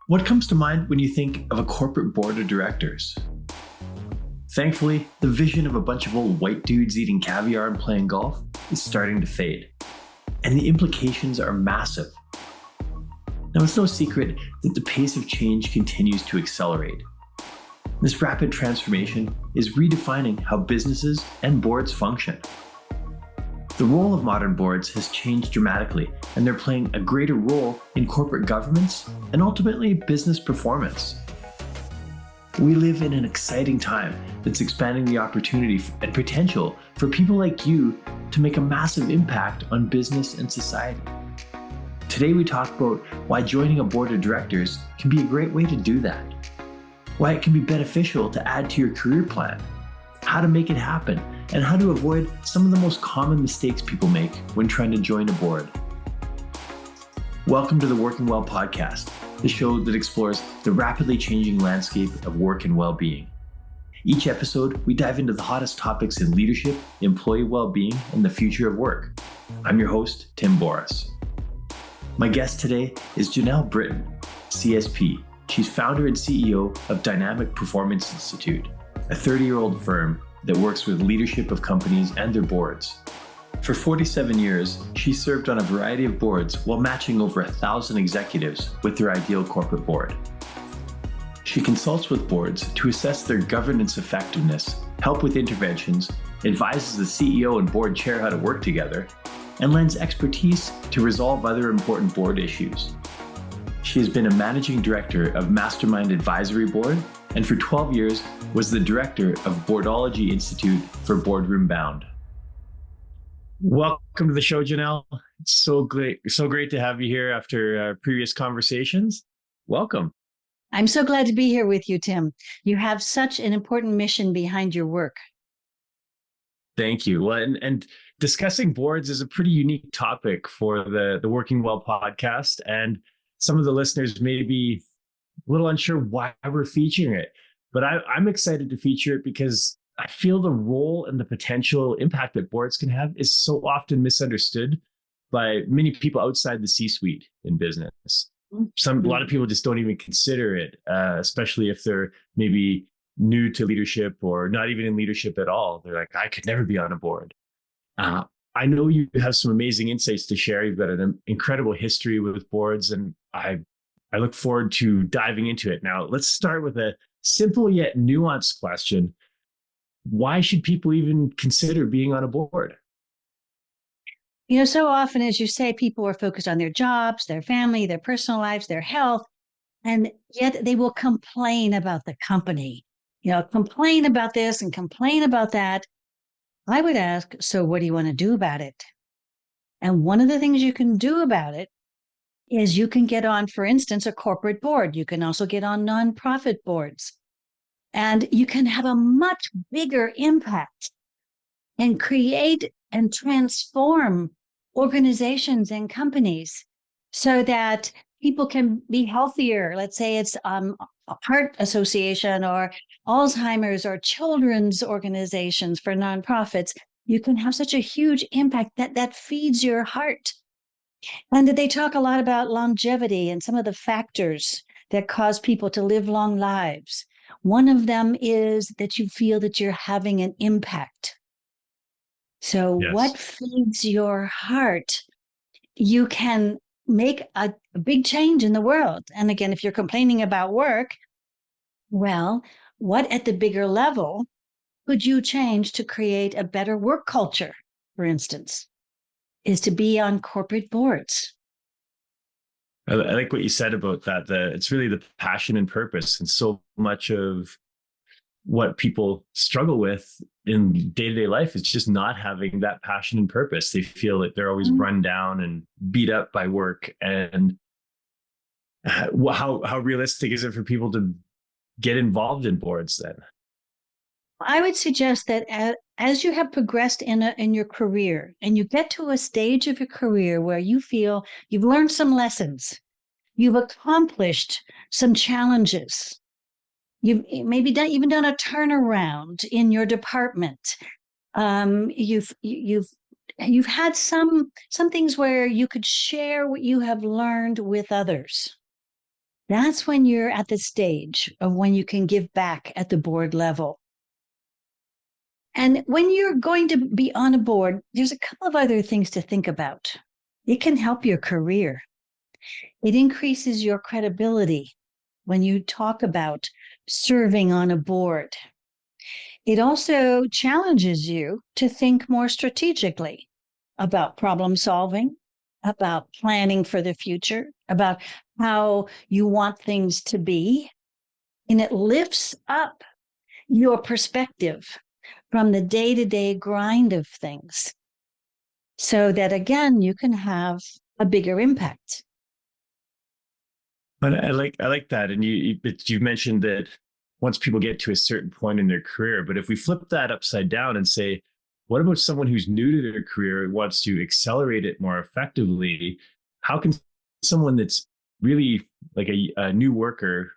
What comes to mind when you think of a corporate board of directors? Thankfully, the vision of a bunch of old white dudes eating caviar and playing golf is starting to fade. And the implications are massive. Now, it's no secret that the pace of change continues to accelerate. This rapid transformation is redefining how businesses and boards function. The role of modern boards has changed dramatically, and they're playing a greater role in corporate governance and ultimately business performance. We live in an exciting time that's expanding the opportunity and potential for people like you to make a massive impact on business and society. Today we talk about why joining a board of directors can be a great way to do that, why it can be beneficial to add to your career plan, how to make it happen, and how to avoid some of the most common mistakes people make when trying to join a board. Welcome to the Working Well podcast, the show that explores the rapidly changing landscape of work and well-being. Each episode, we dive into the hottest topics in leadership, employee well-being, and the future of work. I'm your host, Tim Boris. My guest today is Janelle Brittain, CSP. She's founder and CEO of Dynamic Performance Institute, a 30-year-old firm that works with leadership of companies and their boards. For 47 years, she served on a variety of boards while matching over 1,000 executives with their ideal corporate board. She consults with boards to assess their governance effectiveness, help with interventions, advises the CEO and board chair how to work together, and lends expertise to resolve other important board issues. She has been a managing director of Mastermind Advisory Board, and for 12 years was the director of Boardology Institute for Boardroom Bound. Welcome to the show, Janelle. It's so great to have you here after previous conversations. Welcome. I'm so glad to be here with you, Tim. You have such an important mission behind your work. Thank you. Well, and discussing boards is a pretty unique topic for the Working Well podcast, and some of the listeners may be a little unsure why we're featuring it, but I'm excited to feature it because I feel the role and the potential impact that boards can have is so often misunderstood by many people outside the C-suite in business. A lot of people just don't even consider it, especially if they're maybe new to leadership or not even in leadership at all. They're like, I could never be on a board. I know you have some amazing insights to share. You've got an incredible history with boards, and I look forward to diving into it. Now, let's start with a simple yet nuanced question. Why should people even consider being on a board? You know, so often, as you say, people are focused on their jobs, their family, their personal lives, their health, and yet they will complain about the company. Complain about this and complain about that. I would ask, so what do you want to do about it? And one of the things you can do about it is you can get on, for instance, a corporate board. You can also get on nonprofit boards. And you can have a much bigger impact and create and transform organizations and companies so that people can be healthier. Let's say it's a heart association or Alzheimer's or children's organizations for nonprofits. You can have such a huge impact that feeds your heart. And they talk a lot about longevity and some of the factors that cause people to live long lives. One of them is that you feel that you're having an impact. So Yes. What feeds your heart, you can make a big change in the world. And again, if you're complaining about work, well, what at the bigger level could you change to create a better work culture, for instance, is to be on corporate boards. I like what you said about that. It's really the passion and purpose. And so much of what people struggle with in day-to-day life is just not having that passion and purpose. They feel that they're always run down and beat up by work. And how realistic is it for people to get involved in boards then? I would suggest that as you have progressed in your career and you get to a stage of your career where you feel you've learned some lessons, you've accomplished some challenges, you've maybe even done a turnaround in your department, you've had some things where you could share what you have learned with others. That's when you're at the stage of when you can give back at the board level. And when you're going to be on a board, there's a couple of other things to think about. It can help your career. It increases your credibility when you talk about serving on a board. It also challenges you to think more strategically about problem solving, about planning for the future, about how you want things to be. And it lifts up your perspective from the day to day grind of things so that, again, you can have a bigger impact. But I like that, and you mentioned that once people get to a certain point in their career, but if we flip that upside down and say, what about someone who's new to their career and wants to accelerate it more effectively? How can someone that's really like a new worker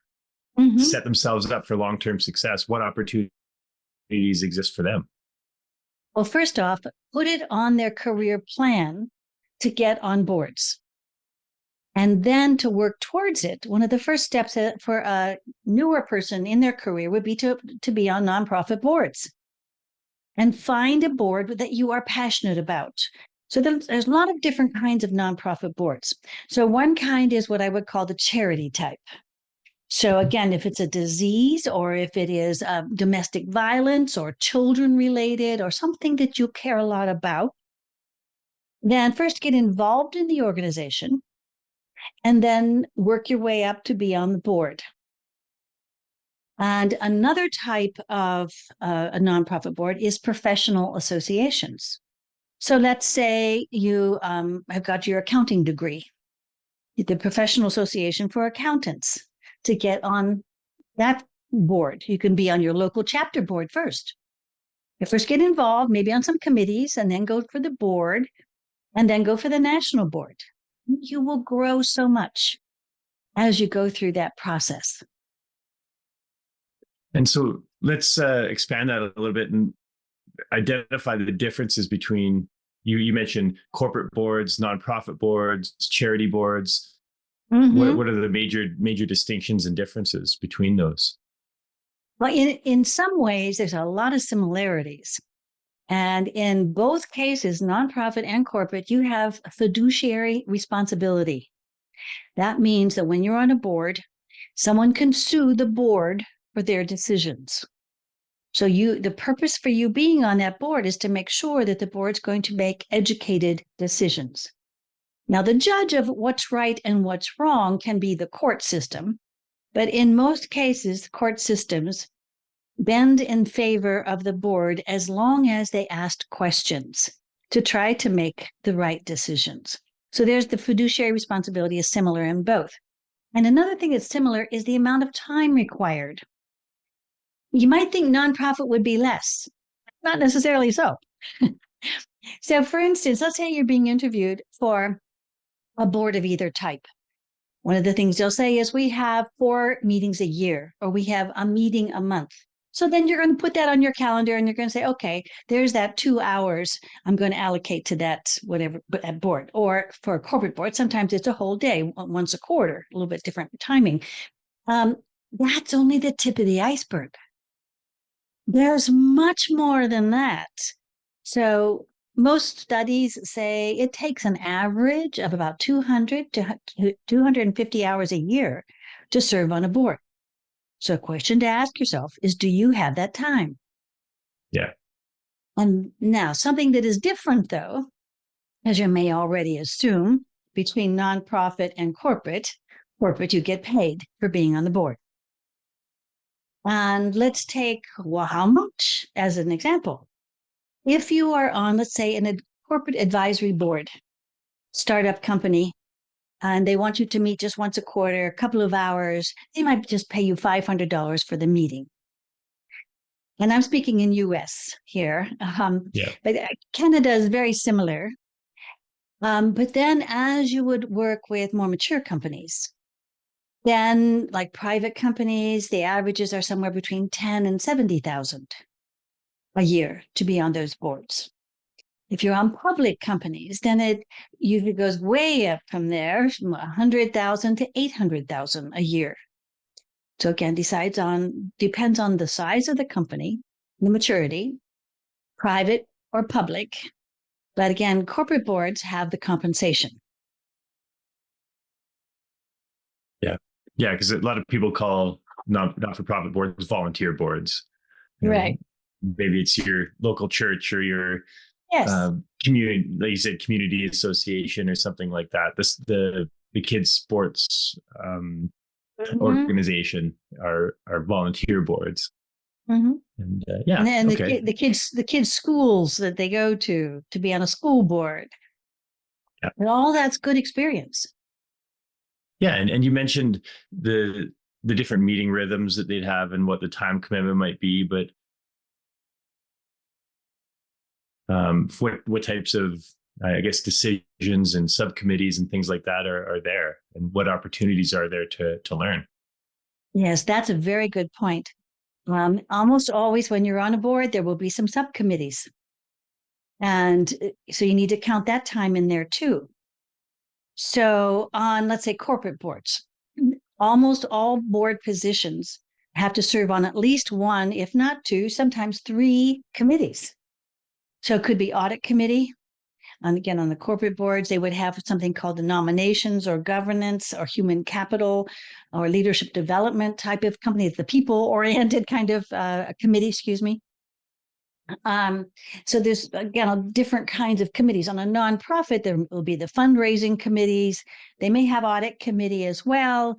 Mm-hmm. set themselves up for long-term success? What opportunities exist for them? Well, first off, put it on their career plan to get on boards and then to work towards it. One of the first steps for a newer person in their career would be to be on nonprofit boards and find a board that you are passionate about. So there's a lot of different kinds of nonprofit boards. So one kind is what I would call the charity type. So again, if it's a disease or if it is domestic violence or children related or something that you care a lot about, then first get involved in the organization and then work your way up to be on the board. And another type of a nonprofit board is professional associations. So let's say you have got your accounting degree, the Professional Association for Accountants. To get on that board, you can be on your local chapter board first. You first get involved, maybe on some committees, and then go for the board, and then go for the national board. You will grow so much as you go through that process. And so let's expand that a little bit and identify the differences between you mentioned corporate boards, nonprofit boards, charity boards. Mm-hmm. What are the major distinctions and differences between those? Well, in some ways, there's a lot of similarities. And in both cases, nonprofit and corporate, you have fiduciary responsibility. That means that when you're on a board, someone can sue the board for their decisions. So the purpose for you being on that board is to make sure that the board's going to make educated decisions. Now, the judge of what's right and what's wrong can be the court system, but in most cases, court systems bend in favor of the board as long as they asked questions to try to make the right decisions. So there's the fiduciary responsibility is similar in both. And another thing that's similar is the amount of time required. You might think nonprofit would be less, not necessarily so. So, for instance, let's say you're being interviewed for a board of either type. One of the things they'll say is we have 4 meetings a year, or we have a meeting a month. So then you're going to put that on your calendar and you're going to say, okay, there's that 2 hours I'm going to allocate to that, whatever, at board. Or for a corporate board, sometimes it's a whole day, once a quarter, a little bit different timing. That's only the tip of the iceberg. There's much more than that. So most studies say it takes an average of about 200 to 250 hours a year to serve on a board. So a question to ask yourself is, do you have that time? Yeah. And now something that is different though, as you may already assume, between nonprofit and corporate, you get paid for being on the board. And let's take, well, how much as an example. If you are on, let's say, a corporate advisory board, startup company, and they want you to meet just once a quarter, a couple of hours, they might just pay you $500 for the meeting. And I'm speaking in US here, Yeah. but Canada is very similar. But then as you would work with more mature companies, then like private companies, the averages are somewhere between 10 and 70,000 a year to be on those boards. If you're on public companies, then it usually goes way up from there, from 100,000 to 800,000 a year. So again, depends on the size of the company, the maturity, private or public. But again, corporate boards have the compensation. Yeah. Yeah. Because a lot of people call not for profit boards volunteer boards. You know, Right. maybe it's your local church or your Yes. community, like you said, community association or something like that. The kids sports Mm-hmm. organization are volunteer boards. Mm-hmm. And And yeah, then okay. the kids schools that they go to be on a school board, Yeah. and all that's good experience. Yeah. And you mentioned the different meeting rhythms that they'd have and what the time commitment might be, but what types of I guess decisions and subcommittees and things like that are there, and what opportunities are there to learn? Yes, that's a very good point. Almost always when you're on a board, there will be some subcommittees. And so you need to count that time in there too. So on, let's say, corporate boards, almost all board positions have to serve on at least one, if not two, sometimes three committees. So it could be audit committee. And again, on the corporate boards, they would have something called the nominations or governance or human capital or leadership development type of company. It's the people oriented kind of committee, excuse me. Um, so there's again different kinds of committees. On a nonprofit, there will be the fundraising committees. They may have audit committee as well.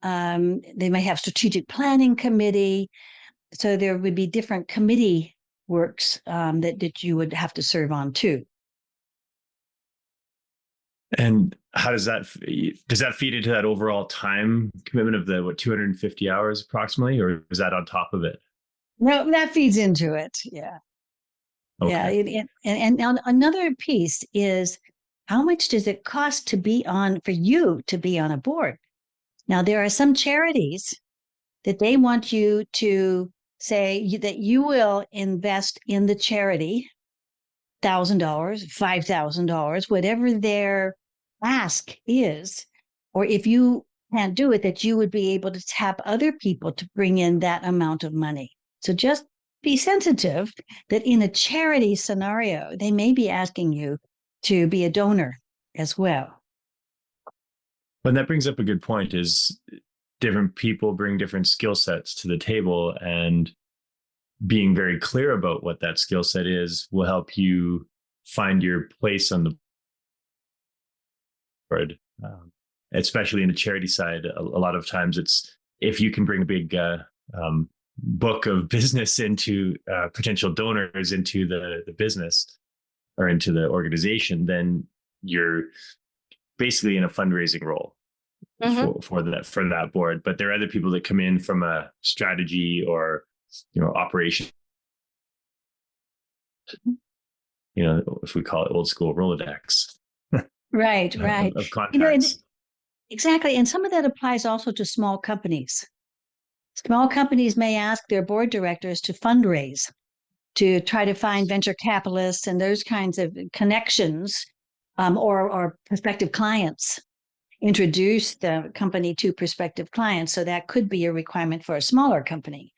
They may have strategic planning committee. So there would be different committee works that you would have to serve on too. And how does that feed into that overall time commitment of the 250 hours approximately, or is that on top of it? No, that feeds into it. Yeah. Yeah. Okay. And another piece is how much does it cost for you to be on a board? Now, there are some charities that they want you to say that you will invest in the charity $1,000, $5,000, whatever their ask is, or if you can't do it, that you would be able to tap other people to bring in that amount of money. So just be sensitive that in a charity scenario, they may be asking you to be a donor as well. But that brings up a good point, is different people bring different skill sets to the table, and being very clear about what that skill set is will help you find your place on the board. Especially in the charity side, a lot of times it's if you can bring a big book of business into potential donors into the business or into the organization, then you're basically in a fundraising role Mm-hmm. for that board. But there are other people that come in from a strategy or operation, if we call it old school Rolodex Right, right. of And contacts. exactly. And some of that applies also to small companies. Small companies may ask their board directors to fundraise, to try to find venture capitalists and those kinds of connections, or prospective clients. Introduce the company to prospective clients. So that could be a requirement for a smaller company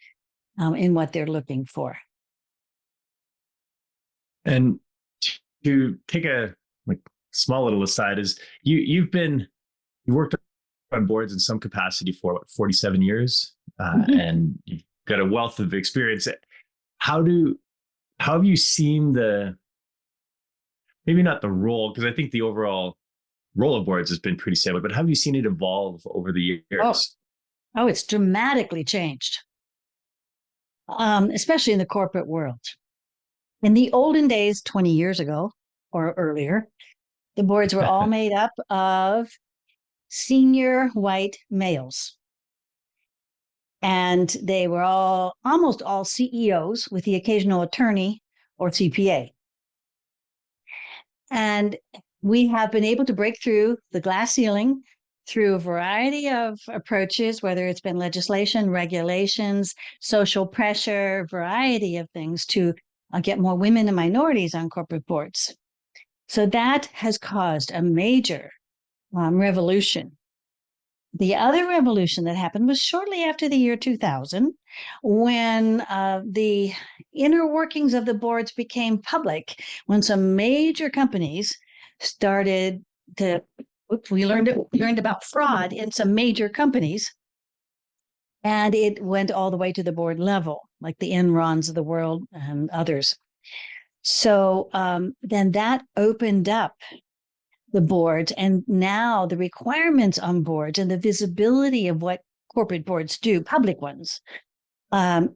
in what they're looking for. And to take a small little aside, is you worked on boards in some capacity for 47 years, Mhm. and you've got a wealth of experience. How have you seen maybe not the role, because I think the overall role of boards has been pretty stable, but how have you seen it evolve over the Oh, years? oh, it's dramatically changed, especially in the corporate world. In the olden days, 20 years ago or earlier, the boards were all made up of senior white males. And they were almost all CEOs with the occasional attorney or CPA. And we have been able to break through the glass ceiling through a variety of approaches, whether it's been legislation, regulations, social pressure, variety of things to I'll get more women and minorities on corporate boards. So that has caused a major revolution. The other revolution that happened was shortly after the year 2000, when the inner workings of the boards became public, when some major companies started to, we learned about fraud in some major companies, and it went all the way to the board level, like the Enrons of the world and others. So then that opened up the boards, and now the requirements on boards and the visibility of what corporate boards do, public ones,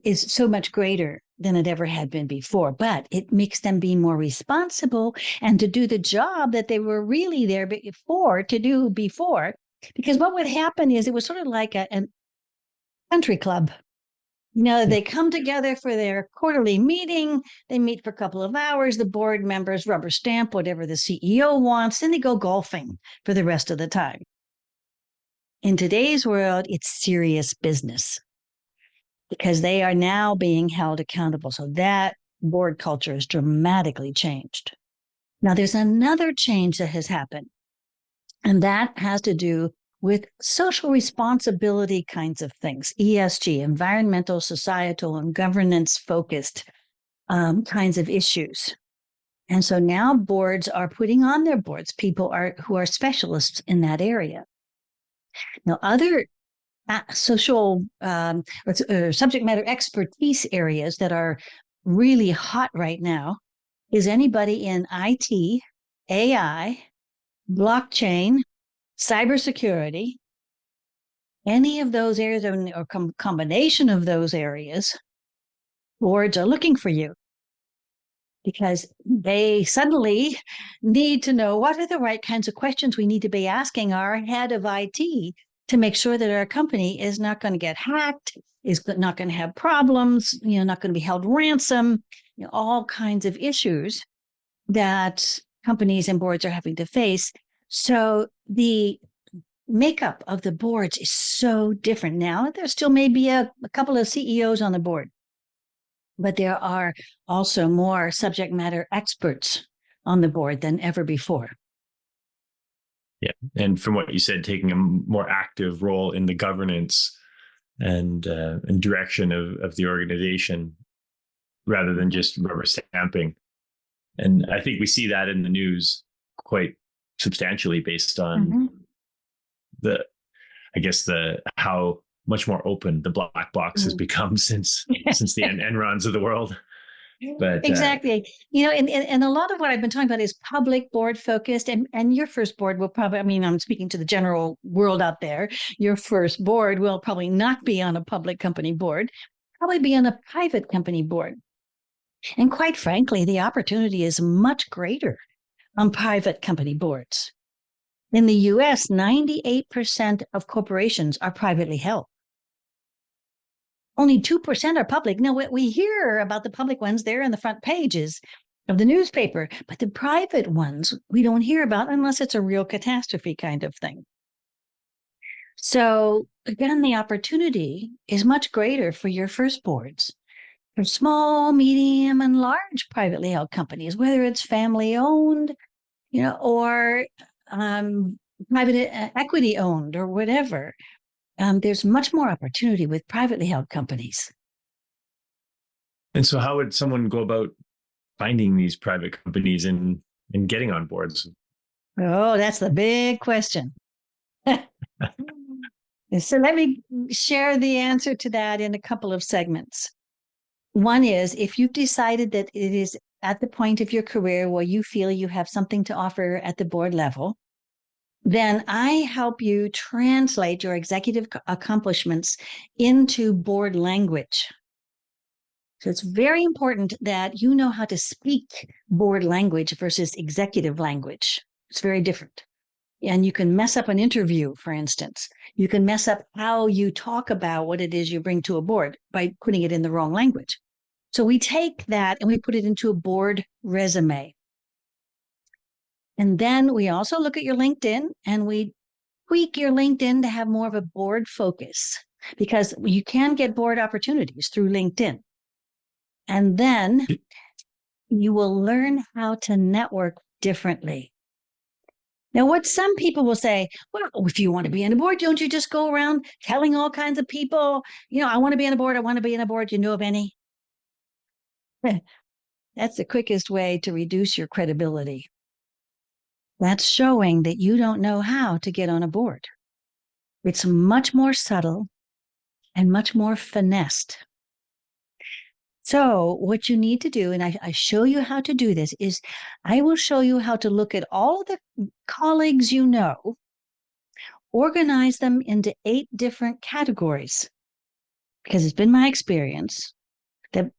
is so much greater than it ever had been before. But it makes them be more responsible and to do the job that they were really there before to do before. Because what would happen is it was sort of like a country club. They come together for their quarterly meeting. They meet for a couple of hours. The board members rubber stamp whatever the CEO wants. Then they go golfing for the rest of the time. In today's world, it's serious business because they are now being held accountable. So that board culture has dramatically changed. Now, there's another change that has happened, and that has to do with social responsibility kinds of things, ESG, environmental, societal, and governance-focused kinds of issues. And so now boards are putting on their boards people who are specialists in that area. Now, other social or subject matter expertise areas that are really hot right now is anybody in IT, AI, blockchain, cybersecurity, any of those areas or combination of those areas, boards are looking for you because they suddenly need to know what are the right kinds of questions we need to be asking our head of IT to make sure that our company is not going to get hacked, is not going to have problems, not going to be held ransom, all kinds of issues that companies and boards are having to face. So the makeup of the boards is so different now. There still may be a couple of CEOs on the board, but there are also more subject matter experts on the board than ever before. Yeah. And from what you said, taking a more active role in the governance and direction of the organization rather than just rubber stamping. And I think we see that in the news quite substantially based on how much more open the black box has become since the Enrons of the world. But exactly, and a lot of what I've been talking about is public board focused, and your first board will probably, I'm speaking to the general world out there, your first board will probably not be on a public company board, probably be on a private company board. And quite frankly, the opportunity is much greater on private company boards. In the US, 98% of corporations are privately held. Only 2% are public. Now, we hear about the public ones there in the front pages of the newspaper, but the private ones we don't hear about unless it's a real catastrophe kind of thing. So again, the opportunity is much greater for your first boards, for small, medium, and large privately held companies, whether it's family owned, or private equity owned or whatever. There's much more opportunity with privately held companies. And so how would someone go about finding these private companies and getting on boards? Oh, that's the big question. So let me share the answer to that in a couple of segments. One is, if you've decided that it is at the point of your career where you feel you have something to offer at the board level, then I help you translate your executive accomplishments into board language. So it's very important that you know how to speak board language versus executive language. It's very different. And you can mess up an interview, for instance. You can mess up how you talk about what it is you bring to a board by putting it in the wrong language. So we take that and we put it into a board resume. And then we also look at your LinkedIn and we tweak your LinkedIn to have more of a board focus, because you can get board opportunities through LinkedIn. And then you will learn how to network differently. Now, what some people will say, well, if you want to be on a board, don't you just go around telling all kinds of people, I want to be on a board. I want to be on a board. You know of any? That's the quickest way to reduce your credibility. That's showing that you don't know how to get on a board. It's much more subtle and much more finessed. So, what you need to do, and I show you how to do this, is I will show you how to look at all the colleagues you know, organize them into 8 different categories, because it's been my experience that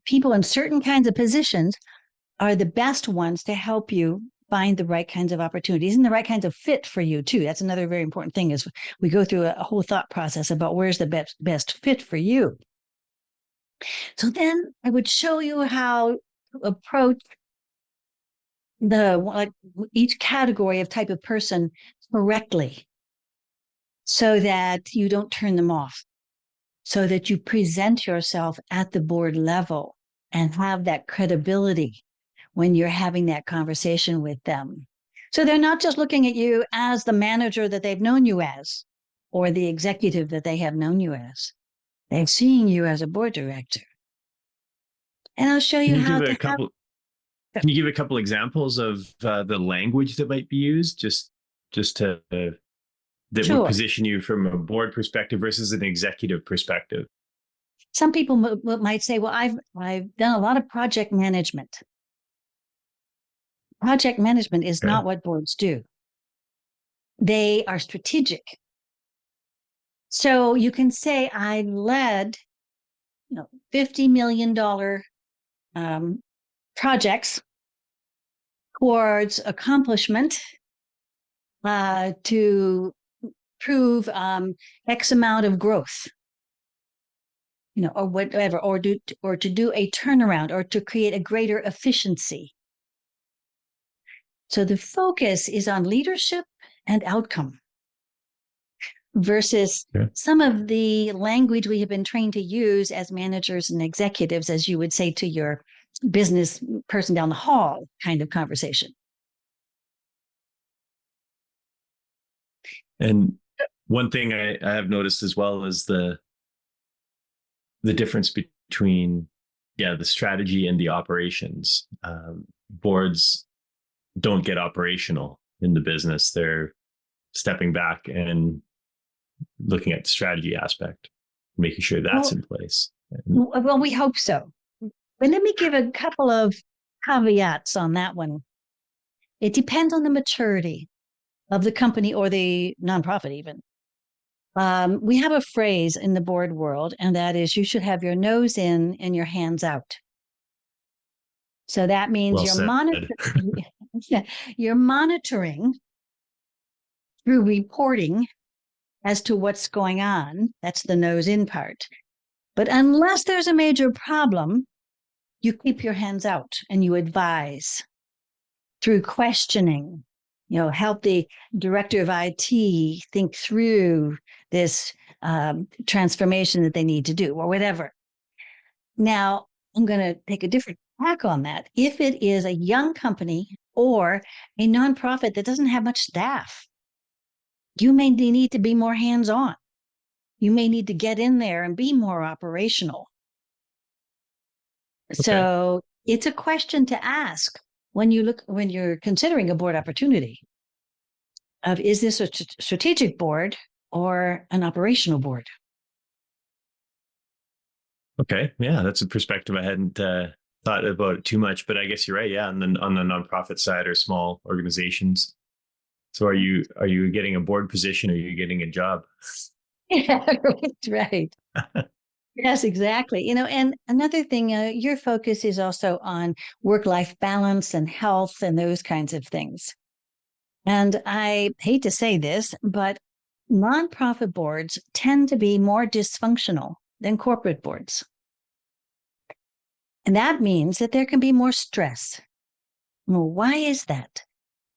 people in certain kinds of positions are the best ones to help you find the right kinds of opportunities and the right kinds of fit for you too. That's another very important thing, is we go through a whole thought process about where's the best fit for you. So then I would show you how to approach each category of type of person correctly, so that you don't turn them off, so that you present yourself at the board level and have that credibility when you're having that conversation with them. So they're not just looking at you as the manager that they've known you as, or the executive that they have known you as. They're seeing you as a board director. And I'll show you how to have. Can you give a couple examples of the language that might be used, just to that Sure. would position you from a board perspective versus an executive perspective? Some people might say, well, I've done a lot of project management. Project management is not what boards do. They are strategic. So you can say I led, $50 million projects towards accomplishment to prove X amount of growth, or whatever, or to do a turnaround, or to create a greater efficiency. So the focus is on leadership and outcome versus some of the language we have been trained to use as managers and executives, as you would say to your business person down the hall kind of conversation. And one thing I have noticed as well is the difference between the strategy and the operations. Boards don't get operational in the business. They're stepping back and looking at the strategy aspect, making sure that's in place. Well, we hope so. But let me give a couple of caveats on that one. It depends on the maturity of the company or the nonprofit even. We have a phrase in the board world, and that is you should have your nose in and your hands out. So that means you're monitoring through reporting as to what's going on. That's the nose in part. But unless there's a major problem, you keep your hands out and you advise through questioning, help the director of IT think through this transformation that they need to do or whatever. Now, I'm going to take a different tack on that. If it is a young company or a nonprofit that doesn't have much staff, you may need to be more hands-on. You may need to get in there and be more operational. Okay. So it's a question to ask when you're considering a board opportunity of, is this a strategic board or an operational board? Okay. Yeah, that's a perspective I hadn't thought about it too much, but I guess you're right. Yeah. And then on the nonprofit side or small organizations. So are you getting a board position, or are you getting a job? Yeah, right. Yes, exactly. And another thing, your focus is also on work-life balance and health and those kinds of things. And I hate to say this, but nonprofit boards tend to be more dysfunctional than corporate boards. And that means that there can be more stress. Well, why is that?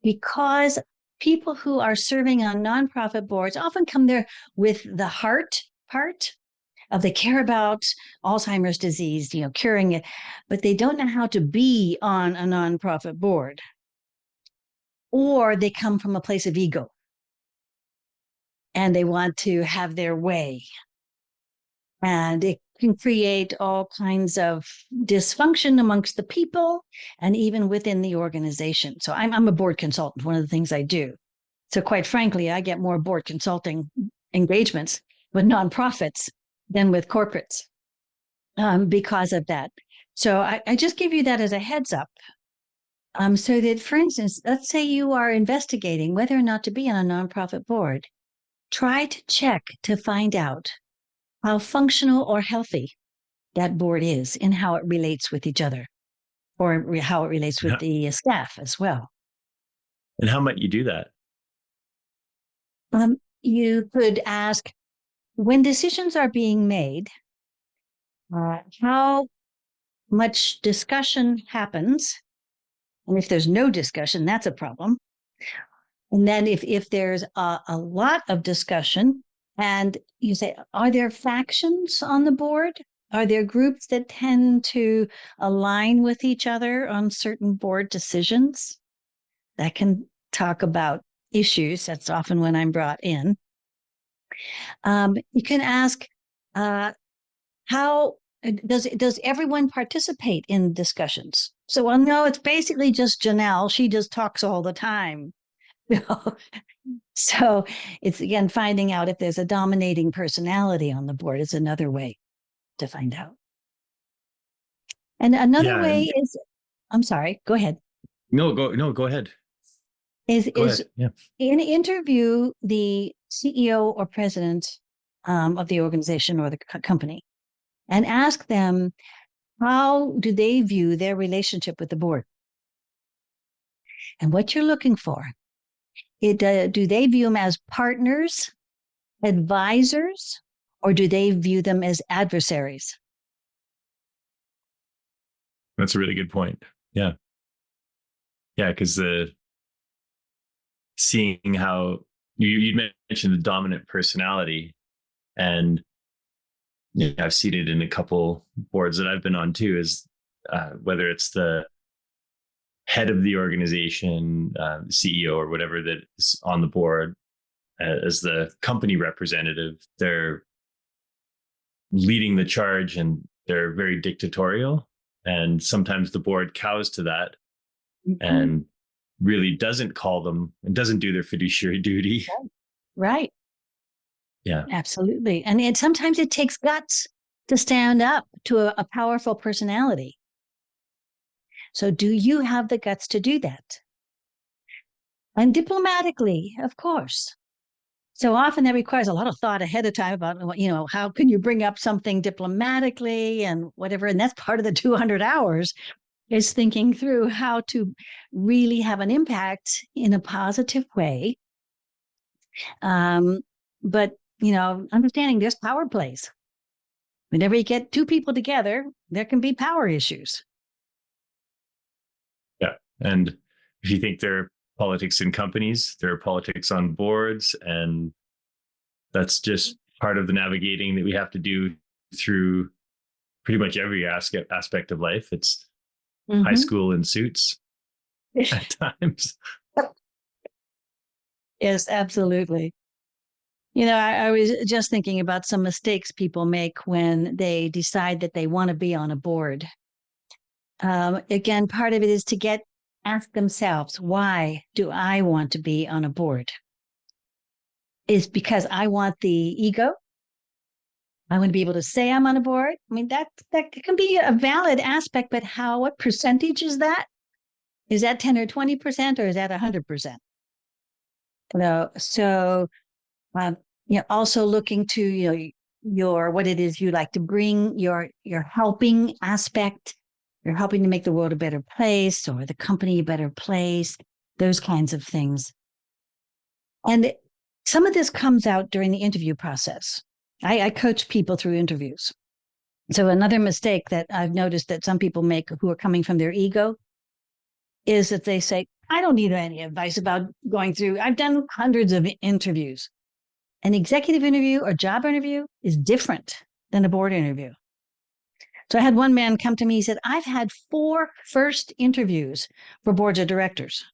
Because people who are serving on nonprofit boards often come there with the heart part, They care about Alzheimer's disease, curing it, but they don't know how to be on a nonprofit board, or they come from a place of ego and they want to have their way. And it can create all kinds of dysfunction amongst the people and even within the organization. So I'm a board consultant, one of the things I do. So quite frankly, I get more board consulting engagements with nonprofits than with corporates because of that. So I just give you that as a heads up. So that, for instance, let's say you are investigating whether or not to be on a nonprofit board. Try to check to find out how functional or healthy that board is and how it relates with each other, or how it relates with the staff as well. And how might you do that? You could ask, when decisions are being made, how much discussion happens? And if there's no discussion, that's a problem. And then if there's a lot of discussion, and you say, are there factions on the board? Are there groups that tend to align with each other on certain board decisions? That can talk about issues. That's often when I'm brought in. You can ask, how does everyone participate in discussions? So, well, no, it's basically just Janelle. She just talks all the time. So it's, again, finding out if there's a dominating personality on the board is another way to find out. And another way is, I'm sorry, go ahead. No, go ahead. Interview the CEO or president of the organization or the company and ask them, how do they view their relationship with the board? And what you're looking for, do they view them as partners, advisors, or do they view them as adversaries? That's a really good point. Yeah. Yeah, because seeing how you mentioned the dominant personality, and I've seen it in a couple boards that I've been on too, is whether it's the head of the organization, CEO or whatever that is on the board, as the company representative, they're leading the charge and they're very dictatorial. And sometimes the board cows to that and really doesn't call them and doesn't do their fiduciary duty. Right. Yeah, absolutely. And sometimes it takes guts to stand up to a powerful personality. So do you have the guts to do that? And diplomatically, of course. So often that requires a lot of thought ahead of time about, how can you bring up something diplomatically and whatever. And that's part of the 200 hours is thinking through how to really have an impact in a positive way. But, understanding there's power plays. Whenever you get two people together, there can be power issues. Yeah. And if you think there are politics in companies, there are politics on boards, and that's just part of the navigating that we have to do through pretty much every aspect of life. It's high school in suits at times. Yes, absolutely. I was just thinking about some mistakes people make when they decide that they want to be on a board. Again, part of it is to ask themselves, why do I want to be on a board? Is because I want the ego? I want to be able to say I'm on a board. I mean, that can be a valid aspect, but what percentage is that? Is that 10 or 20%, or is that 100%? So, also looking to, your what it is you like to bring, your helping aspect. You're helping to make the world a better place, or the company a better place, those kinds of things. And some of this comes out during the interview process. I coach people through interviews. So another mistake that I've noticed that some people make who are coming from their ego is that they say, I don't need any advice about going through. I've done hundreds of interviews. An executive interview or job interview is different than a board interview. So I had one man come to me, he said, I've had 4 first interviews for boards of directors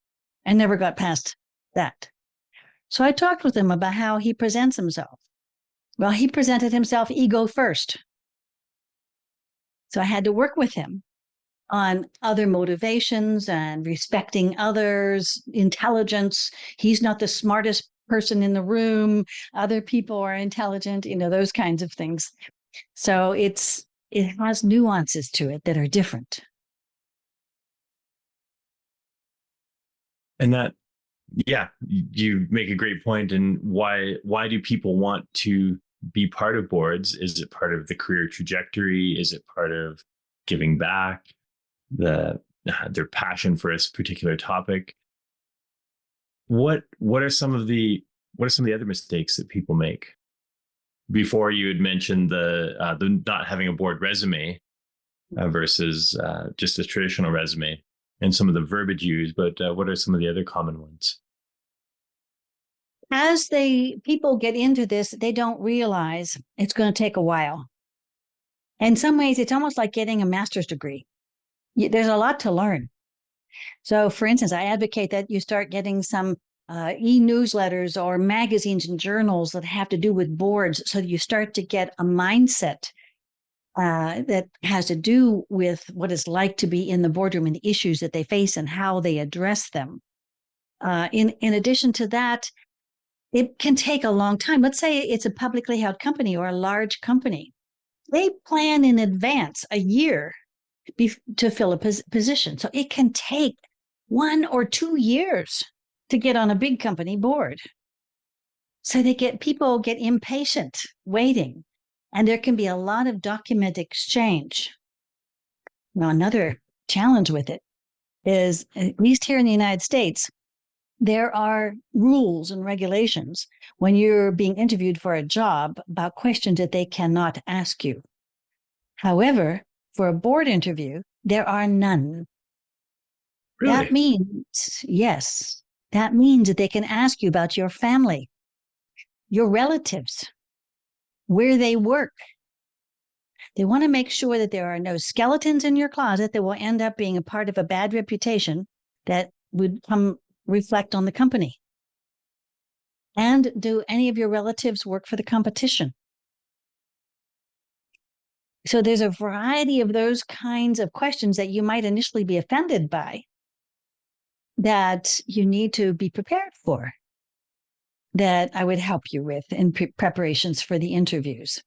and never got past that. So I talked with him about how he presents himself. Well, he presented himself ego first. So I had to work with him on other motivations and respecting others, intelligence. He's not the smartest person in the room. Other people are intelligent, those kinds of things. So it has nuances to it that are different. And that, yeah, you make a great point. And why do people want to be part of boards? Is it part of the career trajectory? Is it part of giving back? Their passion for a particular topic? What are some of the other mistakes that people make? Before, you had mentioned the not having a board resume versus just a traditional resume, and some of the verbiage used, but what are some of the other common ones? As people get into this, they don't realize it's going to take a while. In some ways, it's almost like getting a master's degree. There's a lot to learn. So, for instance, I advocate that you start getting some e-newsletters or magazines and journals that have to do with boards, so that you start to get a mindset that has to do with what it's like to be in the boardroom and the issues that they face and how they address them. In addition to that, it can take a long time. Let's say it's a publicly held company or a large company. They plan in advance a year to fill a position. So it can take 1 or 2 years to get on a big company board. So people get impatient waiting, and there can be a lot of document exchange. Now, another challenge with it is, at least here in the United States, there are rules and regulations when you're being interviewed for a job about questions that they cannot ask you. However, for a board interview, there are none. Really? That means, yes, that means that they can ask you about your family, your relatives, where they work. They want to make sure that there are no skeletons in your closet that will end up being a part of a bad reputation that would reflect on the company. And do any of your relatives work for the competition? So there's a variety of those kinds of questions that you might initially be offended by that you need to be prepared for, that I would help you with in preparations for the interviews.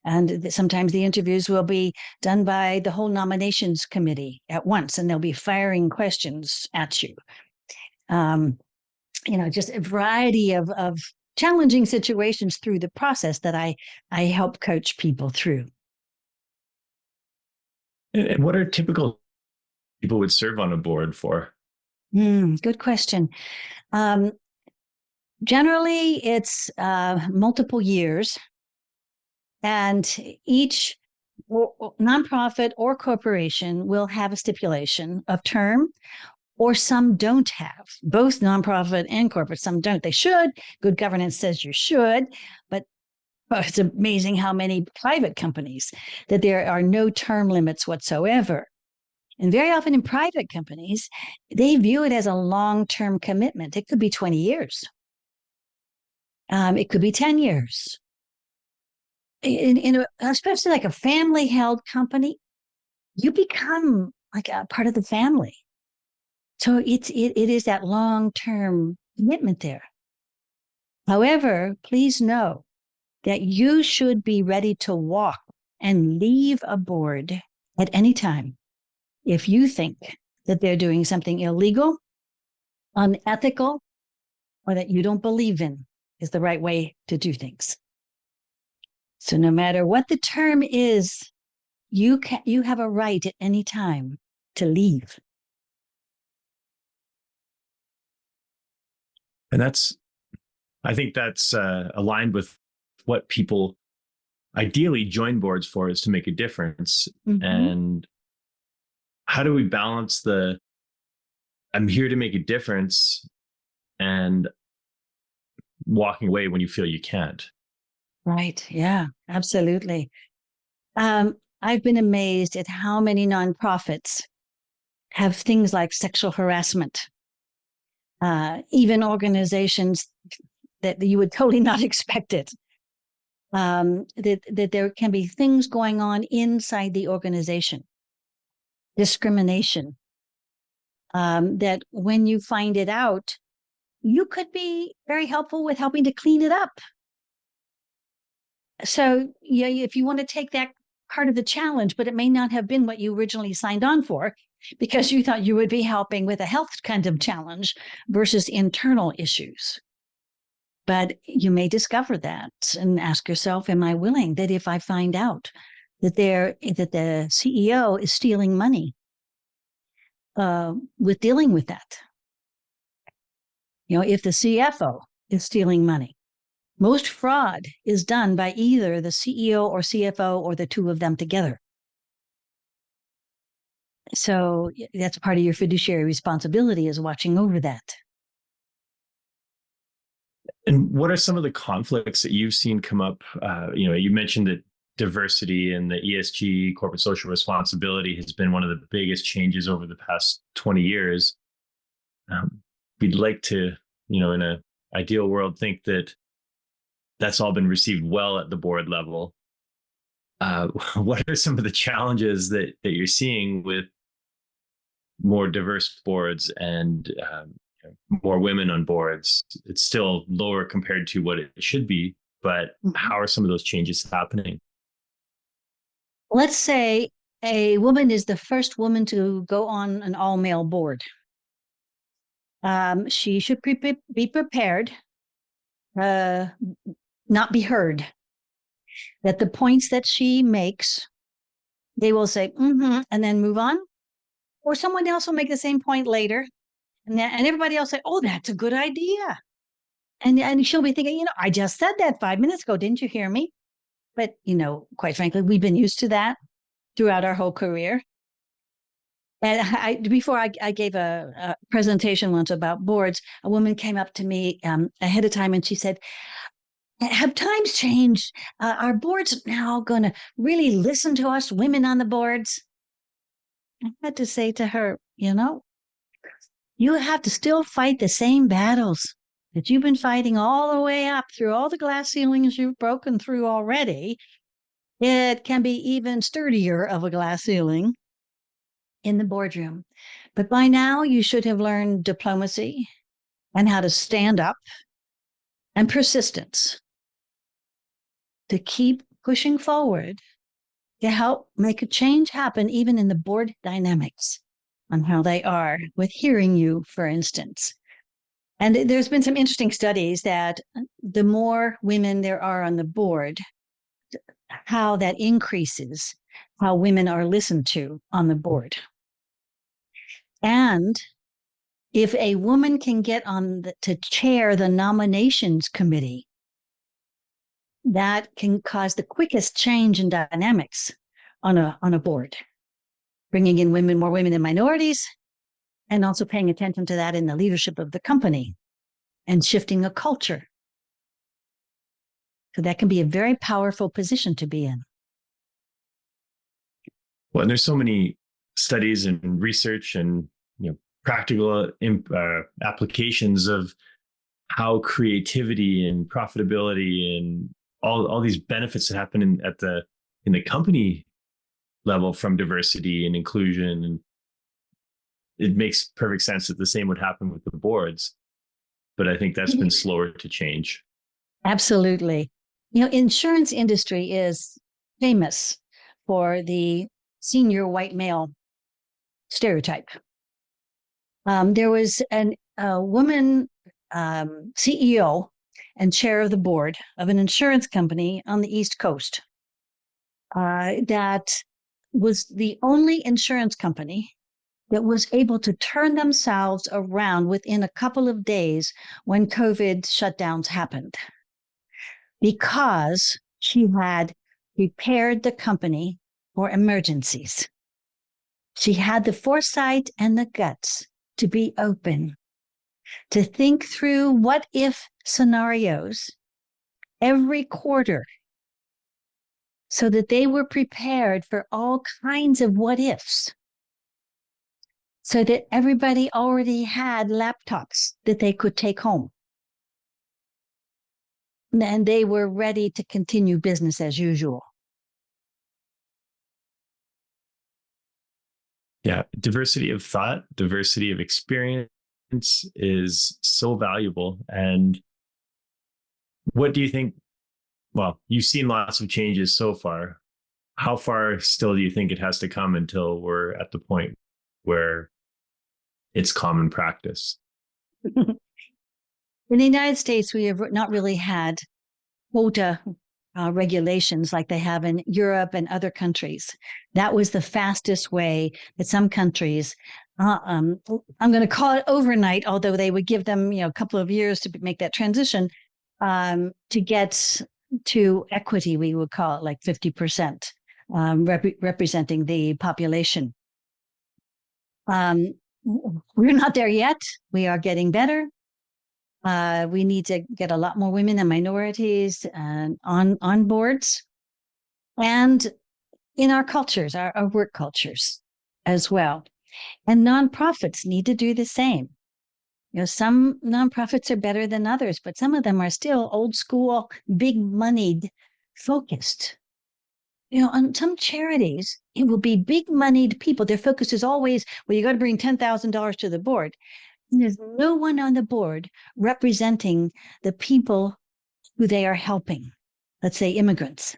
And sometimes the interviews will be done by the whole nominations committee at once, and they'll be firing questions at you. Just a variety of challenging situations through the process that I help coach people through. And what are typical people would serve on a board for? Good question. Generally, it's multiple years, and each nonprofit or corporation will have a stipulation of term, or some don't have. Both nonprofit and corporate, some don't. They should. Good governance says you should, but it's amazing how many private companies that there are no term limits whatsoever. And very often in private companies, they view it as a long-term commitment. It could be 20 years. It could be 10 years. Especially like a family-held company, you become like a part of the family. So it is that long-term commitment there. However, please know that you should be ready to walk and leave a board at any time if you think that they're doing something illegal, unethical, or that you don't believe in is the right way to do things. So no matter what the term is, you have a right at any time to leave. And I think that's aligned with what people ideally join boards for, is to make a difference. Mm-hmm. And how do we balance I'm here to make a difference and walking away when you feel you can't? Right. Yeah, absolutely. I've been amazed at how many nonprofits have things like sexual harassment, even organizations that you would totally not expect it. That there can be things going on inside the organization, discrimination, that when you find it out, you could be very helpful with helping to clean it up. So, yeah, if you want to take that part of the challenge, but it may not have been what you originally signed on for because you thought you would be helping with a health kind of challenge versus internal issues. But you may discover that and ask yourself, am I willing that if I find out that the CEO is stealing money with dealing with that? If the CFO is stealing money, most fraud is done by either the CEO or CFO or the two of them together. So that's part of your fiduciary responsibility, is watching over that. And what are some of the conflicts that you've seen come up? You mentioned that diversity and the ESG, corporate social responsibility, has been one of the biggest changes over the past 20 years. We'd like to, in an ideal world, think that that's all been received well at the board level. What are some of the challenges that you're seeing with more diverse boards and more women on boards? It's still lower compared to what it should be, but how are some of those changes happening? Let's say a woman is the first woman to go on an all male board. She should be prepared, not be heard. That the points that she makes, they will say, and then move on. Or someone else will make the same point later. And everybody else say, oh, that's a good idea. And she'll be thinking, I just said that 5 minutes ago. Didn't you hear me? But, quite frankly, we've been used to that throughout our whole career. And before I gave a presentation once about boards, a woman came up to me ahead of time and she said, have times changed? Are boards now going to really listen to us women on the boards? I had to say to her, you have to still fight the same battles that you've been fighting all the way up through all the glass ceilings you've broken through already. It can be even sturdier of a glass ceiling in the boardroom. But by now, you should have learned diplomacy and how to stand up and persistence to keep pushing forward to help make a change happen, even in the board dynamics on how they are with hearing you, for instance. And there's been some interesting studies that the more women there are on the board, how that increases how women are listened to on the board. And if a woman can get to chair the nominations committee, that can cause the quickest change in dynamics on a board, bringing in more women and minorities, and also paying attention to that in the leadership of the company and shifting a culture. So that can be a very powerful position to be in. Well, and there's so many studies and research and practical applications of how creativity and profitability and all these benefits that happen in the company level from diversity and inclusion. And it makes perfect sense that the same would happen with the boards. But I think that's been slower to change. Absolutely. Insurance industry is famous for the senior white male stereotype. There was a woman CEO and chair of the board of an insurance company on the East Coast that was the only insurance company that was able to turn themselves around within a couple of days when COVID shutdowns happened, because she had prepared the company for emergencies. She had the foresight and the guts to be open, to think through what if scenarios every quarter so that they were prepared for all kinds of what ifs, so that everybody already had laptops that they could take home. And they were ready to continue business as usual. Yeah, diversity of thought, diversity of experience is so valuable. And what do you think? Well, you've seen lots of changes so far. How far still do you think it has to come until we're at the point where it's common practice? In the United States, we have not really had quota regulations like they have in Europe and other countries. That was the fastest way that some countries, I'm going to call it overnight, although they would give them, a couple of years to make that transition, to get to equity. We would call it like 50%, representing the population. We're not there yet. We are getting better. We need to get a lot more women and minorities on boards, and in our cultures, our work cultures as well. And nonprofits need to do the same. Some nonprofits are better than others, but some of them are still old school, big moneyed focused. On some charities, it will be big moneyed people. Their focus is always, well, you got to bring $10,000 to the board. There's no one on the board representing the people who they are helping, let's say immigrants.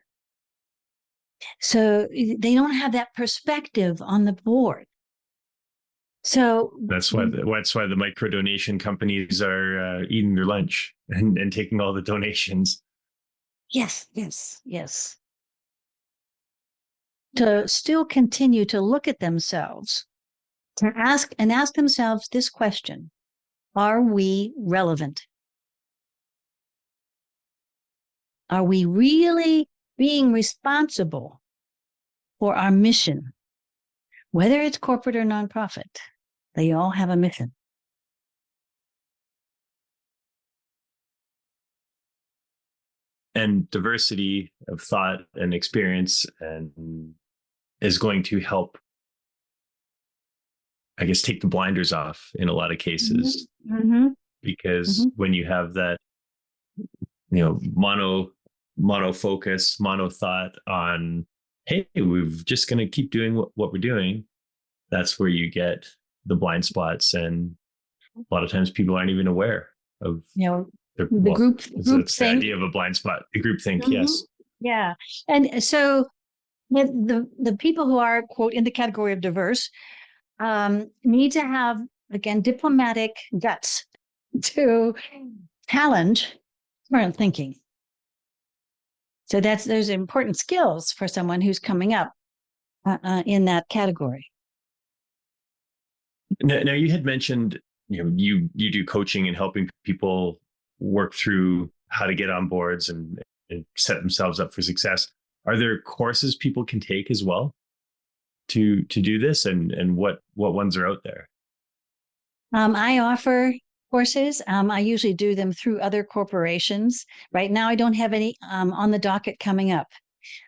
So they don't have that perspective on the board. So that's why the micro donation companies are eating their lunch and taking all the donations. Yes. To still continue to look at themselves, to ask themselves this question: are we relevant? Are we really being responsible for our mission? Whether it's corporate or nonprofit, they all have a mission. And diversity of thought and experience and is going to help, I guess, take the blinders off in a lot of cases. Mm-hmm. Because when you have that, mono focus, mono thought on, hey, we're just going to keep doing what we're doing, that's where you get the blind spots. And a lot of times people aren't even aware of the group it's the idea of a blind spot, the group think. Yes. Yeah. And so the people who are, quote, in the category of diverse, need to have, again, diplomatic guts to challenge current thinking. So those important skills for someone who's coming up in that category. Now you had mentioned, you do coaching and helping people work through how to get on boards and set themselves up for success. Are there courses people can take as well to do this, and what ones are out there? I offer courses. I usually do them through other corporations. Right now, I don't have any on the docket coming up.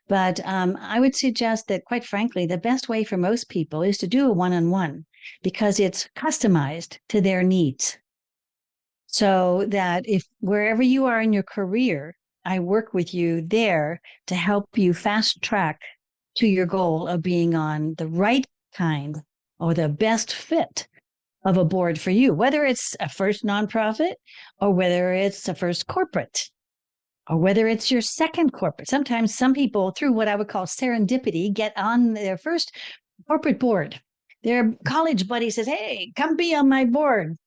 But I would suggest that, quite frankly, the best way for most people is to do a one-on-one, because it's customized to their needs. So that if wherever you are in your career, I work with you there to help you fast track to your goal of being on the right kind or the best fit of a board for you, whether it's a first nonprofit or whether it's a first corporate or whether it's your second corporate. Sometimes some people, through what I would call serendipity, get on their first corporate board. Their college buddy says, hey, come be on my board.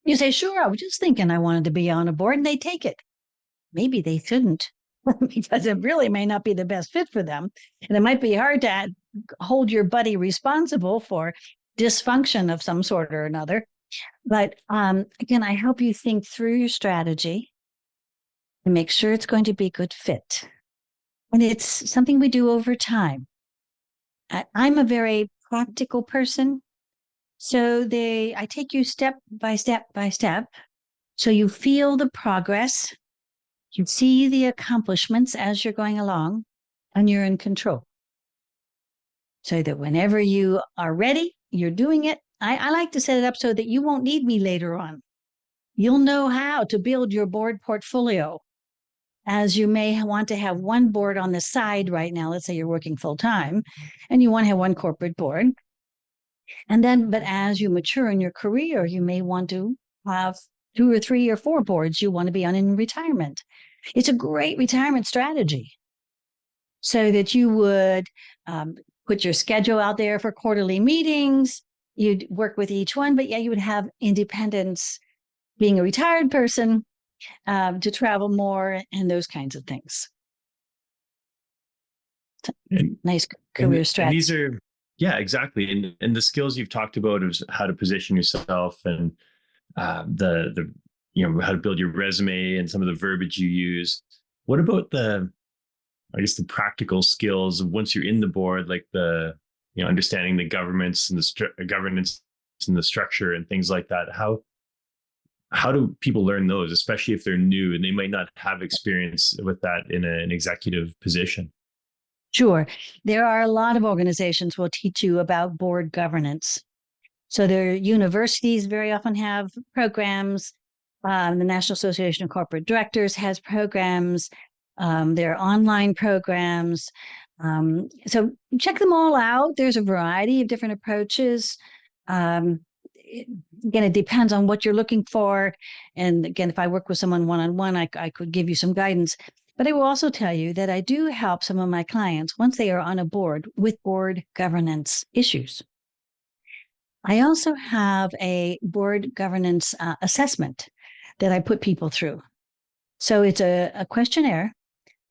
You say, sure, I was just thinking I wanted to be on a board, and they take it. Maybe they shouldn't, because it really may not be the best fit for them. And it might be hard to hold your buddy responsible for dysfunction of some sort or another. But again, I help you think through your strategy and make sure it's going to be a good fit. And it's something we do over time. I'm a very practical person. So I take you step by step by step. So you feel the progress. You see the accomplishments as you're going along. and you're in control. So that whenever you are ready, you're doing it. I like to set it up so that you won't need me later on. You'll know how to build your board portfolio, as you may want to have one board on the side right now. Let's say you're working full time and you want to have one corporate board. And then, but as you mature in your career, you may want to have 2 or 3 or 4 boards you want to be on in retirement. It's a great retirement strategy, so that you would put your schedule out there for quarterly meetings. You'd work with each one, but yeah, you would have independence being a retired person, to travel more and those kinds of things. Nice career strategy. And these are, yeah, exactly. And the skills you've talked about is how to position yourself, and the how to build your resume and some of the verbiage you use. What about the practical skills of once you're in the board, like the understanding the governance and the governance and the structure and things like that? How do people learn those, especially if they're new and they might not have experience with that in an executive position? Sure. There are a lot of organizations will teach you about board governance. So their universities very often have programs. The National Association of Corporate Directors has programs. There are online programs. So check them all out. There's a variety of different approaches. Again, it depends on what you're looking for. And again, if I work with someone one-on-one, I could give you some guidance. But I will also tell you that I do help some of my clients once they are on a board with board governance issues. I also have a board governance assessment that I put people through. So it's a questionnaire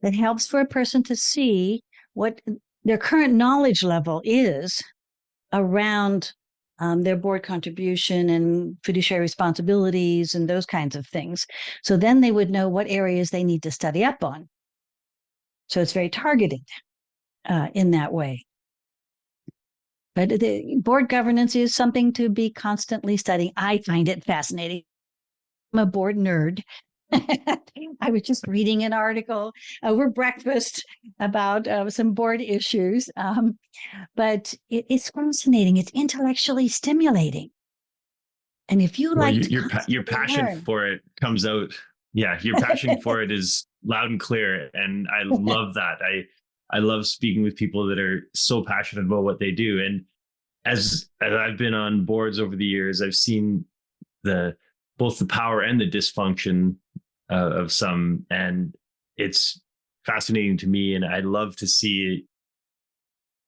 that helps for a person to see what their current knowledge level is around their board contribution and fiduciary responsibilities and those kinds of things. So then they would know what areas they need to study up on. So it's very targeted in that way. But the board governance is something to be constantly studying. I find it fascinating. I'm a board nerd. I was just reading an article over breakfast about some board issues. But it's fascinating. It's intellectually stimulating. And if you like your passion for it comes out. Yeah, your passion for it is loud and clear. And I love that. I love speaking with people that are so passionate about what they do. And as I've been on boards over the years, I've seen both the power and the dysfunction of some, and it's fascinating to me. And I love to see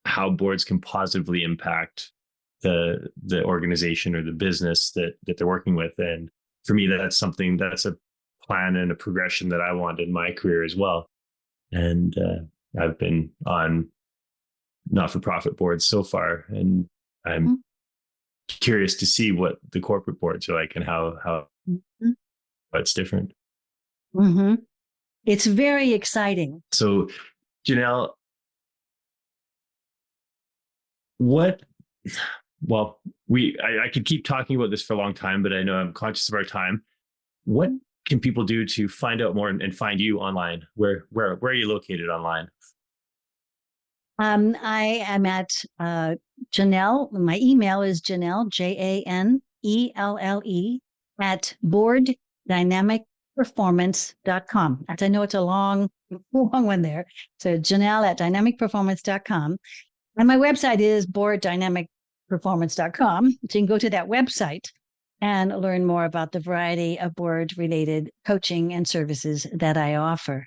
how boards can positively impact the organization or the business that they're working with. And for me, that's a plan and a progression that I want in my career as well. And I've been on not-for-profit boards so far, and I'm curious to see what the corporate boards are like and how it's different. Mm-hmm. It's very exciting. So, Janelle, I could keep talking about this for a long time, but I know I'm conscious of our time. What can people do to find out more and find you online? Where are you located online? I am at Janelle. My email is Janelle, JANELLE, at boarddynamicperformance.com. I know it's a long one there. So Janelle at dynamicperformance.com. And my website is boarddynamicperformance.com. So you can go to that website and learn more about the variety of board-related coaching and services that I offer.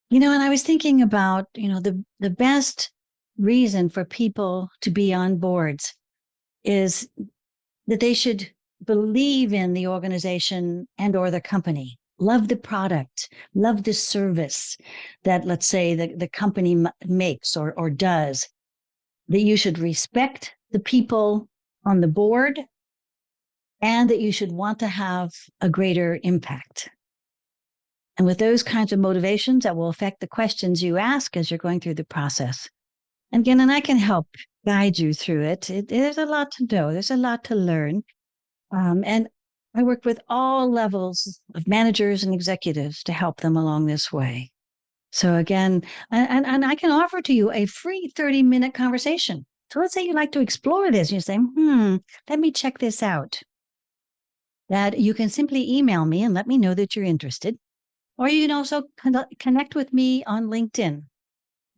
And I was thinking about, the best reason for people to be on boards is that they should believe in the organization and or the company, love the product, love the service that, let's say, the company makes or does, that you should respect the people on the board, and that you should want to have a greater impact. And with those kinds of motivations, that will affect the questions you ask as you're going through the process. And again, I can help guide you through it. There's a lot to know. There's a lot to learn. And I work with all levels of managers and executives to help them along this way. So again, and I can offer to you a free 30-minute conversation. So let's say you'd like to explore this. You say, let me check this out. That you can simply email me and let me know that you're interested. Or you can also connect with me on LinkedIn.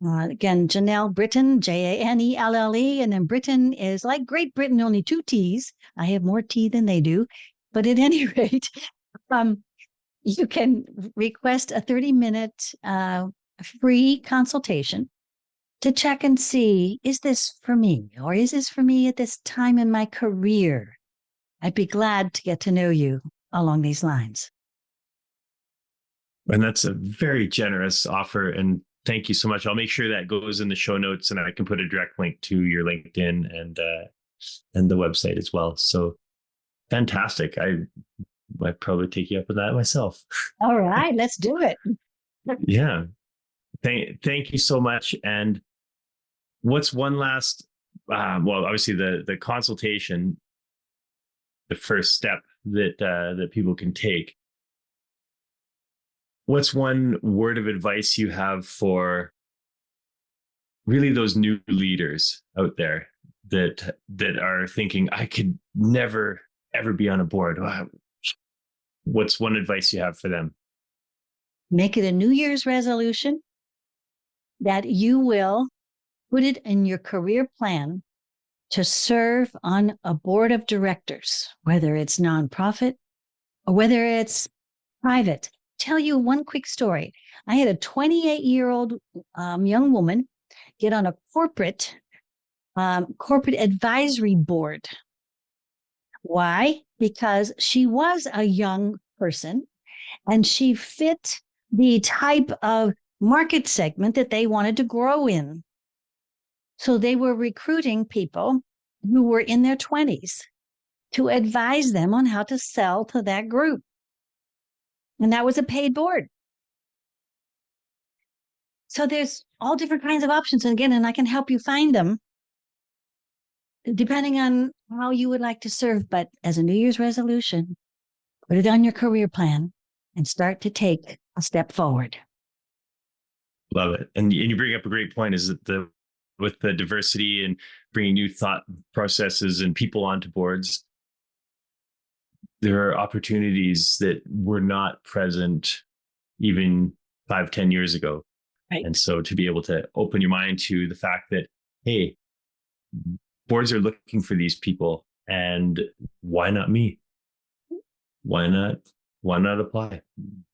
Again, Janelle Brittain, Janelle, and then Brittain is like Great Britain, only 2 T's. I have more T than they do. But at any rate, you can request a 30-minute free consultation to check and see, is this for me? Or is this for me at this time in my career? I'd be glad to get to know you along these lines. And that's a very generous offer. And thank you so much. I'll make sure that goes in the show notes, and I can put a direct link to your LinkedIn and the website as well. So fantastic. I might probably take you up on that myself. All right, let's do it. Yeah. Thank you so much. And what's one last, well, obviously the consultation, the first step that people can take. What's one word of advice you have for really those new leaders out there that are thinking, I could never, ever be on a board? What's one advice you have for them? Make it a New Year's resolution that you will put it in your career plan to serve on a board of directors, whether it's nonprofit or whether it's private. Tell you one quick story. I had a 28-year-old young woman get on a corporate advisory board. Why? Because she was a young person and she fit the type of market segment that they wanted to grow in. So they were recruiting people who were in their 20s to advise them on how to sell to that group. And that was a paid board. So there's all different kinds of options. And again, and I can help you find them depending on how you would like to serve. But as a New Year's resolution, put it on your career plan and start to take a step forward. Love it. And you bring up a great point, is that with the diversity and bringing new thought processes and people onto boards, there are opportunities that were not present even 5-10 years ago. Right. And so to be able to open your mind to the fact that, hey, boards are looking for these people, and why not me? Why not apply?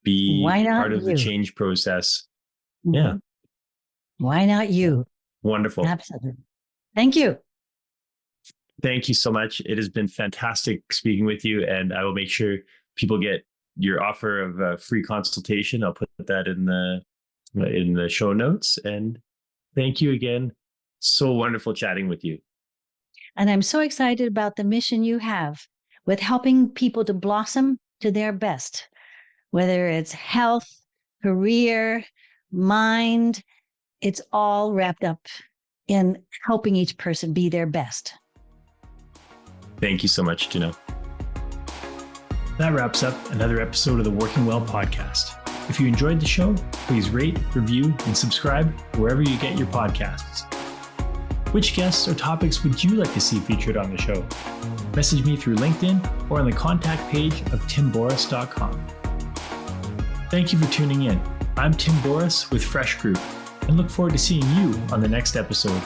Be part of the change process. Mm-hmm. Yeah. Why not you? Wonderful. Absolutely. Thank you. Thank you so much. It has been fantastic speaking with you, and I will make sure people get your offer of a free consultation. I'll put that in the show notes. And thank you again. So wonderful chatting with you. And I'm so excited about the mission you have with helping people to blossom to their best, whether it's health, career, mind, it's all wrapped up in helping each person be their best. Thank you so much, Janelle. That wraps up another episode of the Working Well podcast. If you enjoyed the show, please rate, review, and subscribe wherever you get your podcasts. Which guests or topics would you like to see featured on the show? Message me through LinkedIn or on the contact page of timboris.com. Thank you for tuning in. I'm Tim Boris with Fresh Group, and look forward to seeing you on the next episode.